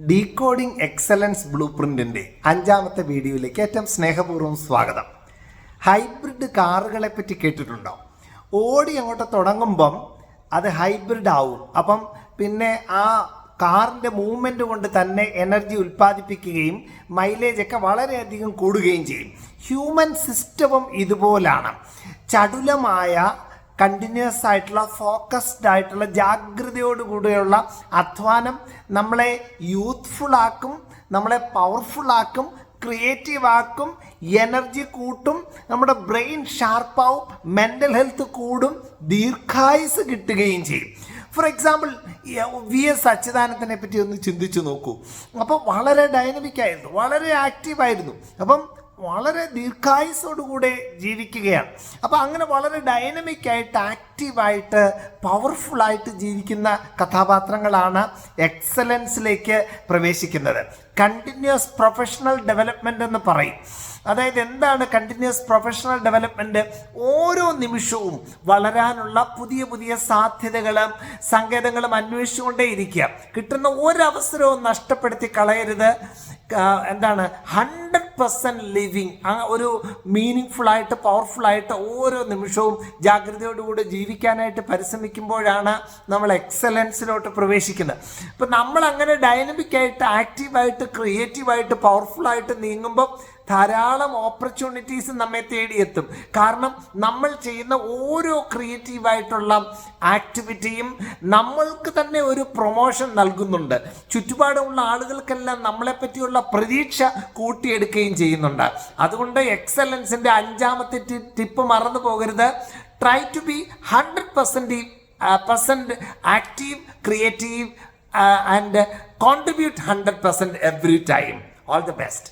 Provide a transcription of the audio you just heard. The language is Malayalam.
ഡീകോഡിംഗ് എക്സലൻസ് ബ്ലൂ പ്രിന്റിന്റെ 5ാമത്തെ വീഡിയോയിലേക്ക് ഏറ്റവും സ്നേഹപൂർവ്വം സ്വാഗതം. ഹൈബ്രിഡ് കാറുകളെ പറ്റി കേട്ടിട്ടുണ്ടോ? ഓടി അങ്ങോട്ട് തുടങ്ങുമ്പം അത് ഹൈബ്രിഡ് ആവും. അപ്പം പിന്നെ ആ കാറിൻ്റെ മൂവ്മെൻറ്റ് കൊണ്ട് തന്നെ എനർജി ഉൽപ്പാദിപ്പിക്കുകയും മൈലേജ് ഒക്കെ വളരെയധികം കൂടുകയും ചെയ്യും. ഹ്യൂമൻ സിസ്റ്റവും ഇതുപോലാണ്. ചടുലമായ കണ്ടിന്യൂസ് ആയിട്ടുള്ള ഫോക്കസ്ഡ് ആയിട്ടുള്ള ജാഗ്രതയോടുകൂടിയുള്ള അധ്വാനം നമ്മളെ യൂത്ത്ഫുൾ ആക്കും, നമ്മളെ പവർഫുൾ ആക്കും, ക്രിയേറ്റീവ് ആക്കും, എനർജി കൂട്ടും, നമ്മുടെ ബ്രെയിൻ ഷാർപ്പാവും, മെൻ്റൽ ഹെൽത്ത് കൂടും, ദീർഘായുസ് കിട്ടുകയും ചെയ്യും. ഫോർ എക്സാമ്പിൾ VS അച്യുതാനന്ദനെ പറ്റി ഒന്ന് ചിന്തിച്ചു നോക്കൂ. അപ്പം വളരെ ഡൈനമിക് ആയിരുന്നു, വളരെ ആക്റ്റീവായിരുന്നു. അപ്പം വളരെ ദീർഘായുസോടുകൂടെ ജീവിക്കുകയാണ്. അപ്പോൾ അങ്ങനെ വളരെ ഡൈനമിക് ആയിട്ട് ആക്റ്റീവായിട്ട് പവർഫുള്ളായിട്ട് ജീവിക്കുന്ന കഥാപാത്രങ്ങളാണ് എക്സലൻസിലേക്ക് പ്രവേശിക്കുന്നത്. കണ്ടിന്യൂസ് പ്രൊഫഷണൽ ഡെവലപ്മെൻ്റ് എന്ന് പറയും. അതായത് എന്താണ് കണ്ടിന്യൂസ് പ്രൊഫഷണൽ ഡെവലപ്മെൻറ്റ്? ഓരോ നിമിഷവും വളരാനുള്ള പുതിയ പുതിയ സാധ്യതകളും സങ്കേതങ്ങളും അന്വേഷിച്ചുകൊണ്ടേ ഇരിക്കുക. കിട്ടുന്ന ഒരവസരവും നഷ്ടപ്പെടുത്തി കളയരുത്. എന്താണ് 100% ലിവിങ്, ആ ഒരു മീനിങ് ഫുള്ളായിട്ട് പവർഫുള്ളായിട്ട് ഓരോ നിമിഷവും ജാഗ്രതയോടുകൂടി ജീവിക്കാനായിട്ട് പരിശ്രമിക്കുമ്പോഴാണ് നമ്മൾ എക്സലൻസിലോട്ട് പ്രവേശിക്കുന്നത്. ഇപ്പം നമ്മൾ അങ്ങനെ ഡൈനമിക്കായിട്ട് ആക്റ്റീവായിട്ട് ക്രിയേറ്റീവായിട്ട് പവർഫുള്ളായിട്ട് നീങ്ങുമ്പോൾ ധാരാളം ഓപ്പർച്യൂണിറ്റീസ് നമ്മെ തേടിയെത്തും. കാരണം നമ്മൾ ചെയ്യുന്ന ഓരോ ക്രിയേറ്റീവായിട്ടുള്ള ആക്ടിവിറ്റിയും നമ്മൾക്ക് തന്നെ ഒരു പ്രൊമോഷൻ നൽകുന്നുണ്ട്. ചുറ്റുപാടുമുള്ള ആളുകൾക്കെല്ലാം നമ്മളെപ്പറ്റിയുള്ള പ്രതീക്ഷ കൂട്ടിയെടുക്കുകയും ചെയ്യുന്നുണ്ട്. അതുകൊണ്ട് എക്സലൻസിൻ്റെ 5ാമത്തെ ടിപ്പ് മറന്നു പോകരുത്. Try to be 100% active, creative and contribute 100% every time. All the best.